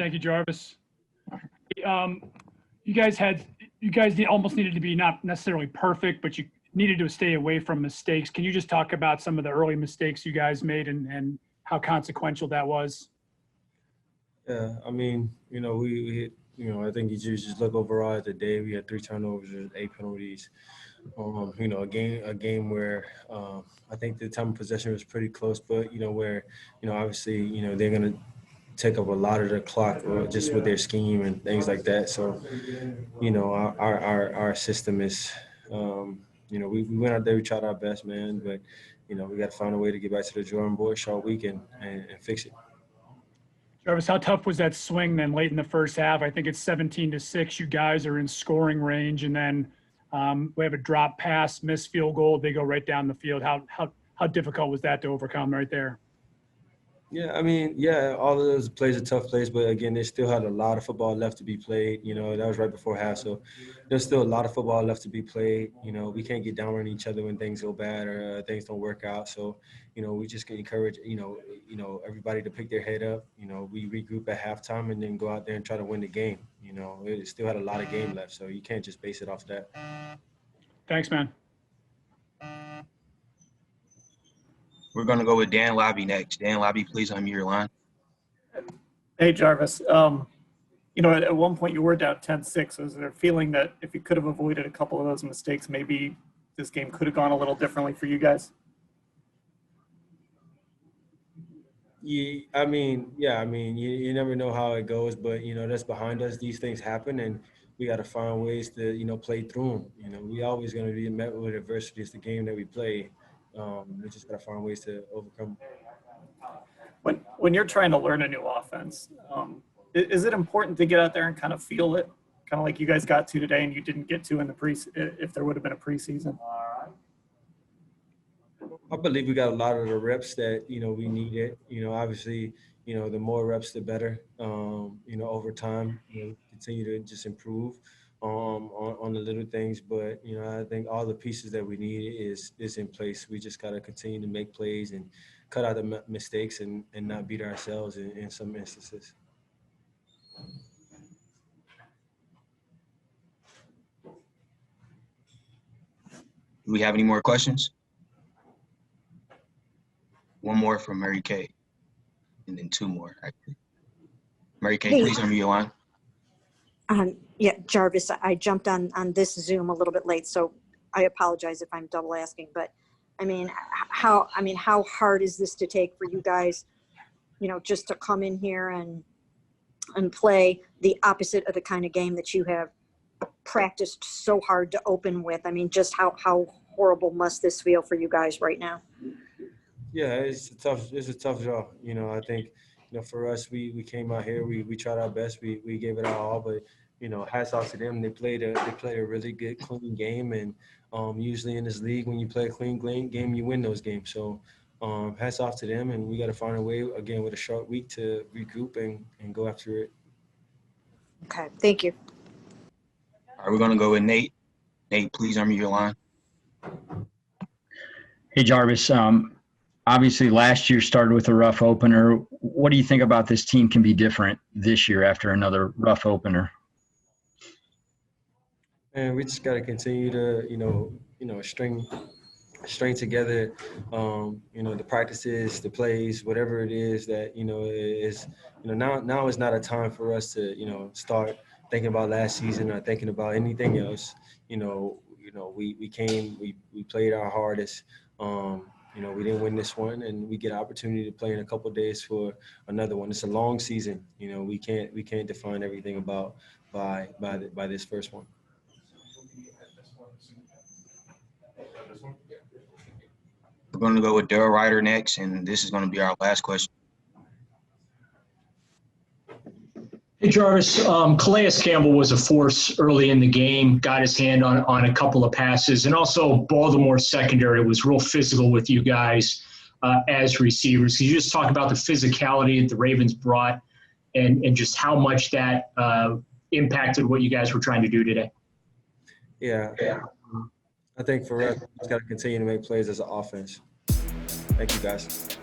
Thank you, Jarvis. You guys almost needed to be not necessarily perfect, but you needed to stay away from mistakes. Can you just talk about some of the early mistakes you guys made and how consequential that was? Yeah, I mean, we I think you just look overall at the day. We had 3 turnovers, 8 penalties. A game where I think the time of possession was pretty close, but where obviously they're gonna take up a lot of the clock just with their scheme and things like that. So our system is we went out there, we tried our best, man, but we got to find a way to get back to the drawing board short week and fix it. Jarvis, how tough was that swing then late in the first half? I think it's 17-6. You guys are in scoring range, and then we have a drop pass, missed field goal. They go right down the field. How difficult was that to overcome right there? Yeah, I mean, all of those plays are tough plays, but again, they still had a lot of football left to be played. That was right before half, so there's still a lot of football left to be played. We can't get down on each other when things go bad or things don't work out. So, we just can encourage, everybody to pick their head up. We regroup at halftime and then go out there and try to win the game. It still had a lot of game left, so you can't just base it off of that. Thanks, man. We're going to go with Dan Labby next. Dan Labby, please unmute your line. Hey, Jarvis. At one point you were down 10-6. Was there a feeling that if you could have avoided a couple of those mistakes, maybe this game could have gone a little differently for you guys? Yeah, I mean, you never know how it goes, but, that's behind us. These things happen, and we got to find ways to, play through them. We always going to be met with adversity. It's the game that we play. We just got to find ways to overcome. When you're trying to learn a new offense, is it important to get out there and kind of feel it, kind of like you guys got to today and you didn't get to in the if there would have been a preseason? I believe we got a lot of the reps that we needed. Obviously, the more reps, the better. Over time, continue to just improve on the little things. But I think all the pieces that we need is in place. We just got to continue to make plays and cut out the mistakes and not beat ourselves in some instances. Do we have any more questions? One more from Mary Kay, and then 2 more, actually. Mary Kay, please unmute your line. Yeah, Jarvis, I jumped on this Zoom a little bit late, so I apologize if I'm double asking. But how hard is this to take for you guys? Just to come in here and play the opposite of the kind of game that you have practiced so hard to open with. Just how horrible must this feel for you guys right now? Yeah, it's a tough job. I think, for us, we came out here, we tried our best, we gave it our all, but hats off to them. They played a really good, clean game, and usually in this league, when you play a clean game, you win those games. So hats off to them, and we got to find a way again with a short week to regroup and go after it. Okay, thank you. All right, we're going to go with Nate. Nate, please unmute your line. Hey, Jarvis. Obviously, last year started with a rough opener. What do you think about this team can be different this year after another rough opener? And we just got to continue to, string together, the practices, the plays, whatever it is that, is, now is not a time for us to, start thinking about last season or thinking about anything else. We came, we played our hardest. We didn't win this one, and we get an opportunity to play in a couple of days for another one. It's a long season. We can't define everything about by this first one. We're going to go with Daryl Ryder next, and this is going to be our last question. Hey, Jarvis, Calais Campbell was a force early in the game, got his hand on a couple of passes, and also Baltimore's secondary was real physical with you guys as receivers. Can you just talk about the physicality that the Ravens brought and just how much that impacted what you guys were trying to do today? Yeah. I think for us, we just got to continue to make plays as an offense. Thank you, guys.